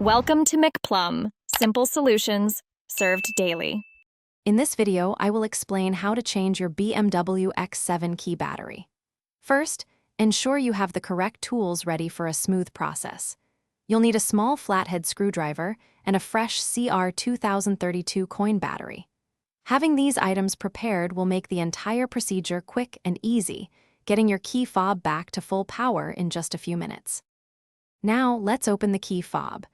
Welcome to McPlum, simple solutions served daily. In this video, I will explain how to change your BMW X7 key battery. First, ensure you have the correct tools ready for a smooth process. You'll need a small flathead screwdriver and a fresh CR2032 coin battery. Having these items prepared will make the entire procedure quick and easy, getting your key fob back to full power in just a few minutes. Now, let's open the key fob.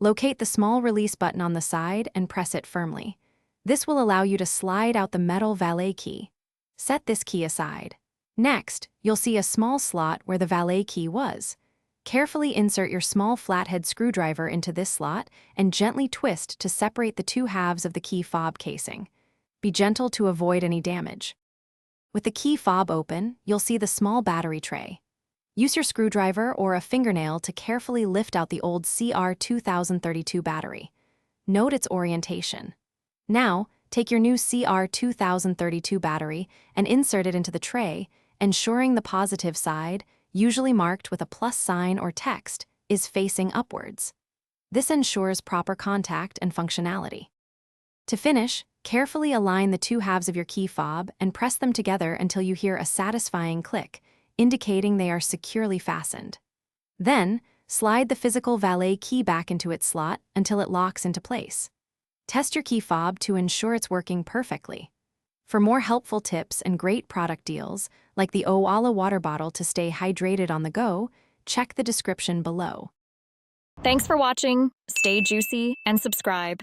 Locate the small release button on the side and press it firmly. This will allow you to slide out the metal valet key. Set this key aside. Next, you'll see a small slot where the valet key was. Carefully insert your small flathead screwdriver into this slot and gently twist to separate the two halves of the key fob casing. Be gentle to avoid any damage. With the key fob open, you'll see the small battery tray. Use your screwdriver or a fingernail to carefully lift out the old CR2032 battery. Note its orientation. Now, take your new CR2032 battery and insert it into the tray, ensuring the positive side, usually marked with a plus sign or text, is facing upwards. This ensures proper contact and functionality. To finish, carefully align the two halves of your key fob and press them together until you hear a satisfying click, indicating they are securely fastened. Then, slide the physical valet key back into its slot until it locks into place. Test your key fob to ensure it's working perfectly. For more helpful tips and great product deals, like the Owala water bottle to stay hydrated on the go, check the description below. Thanks for watching. Stay juicy and subscribe.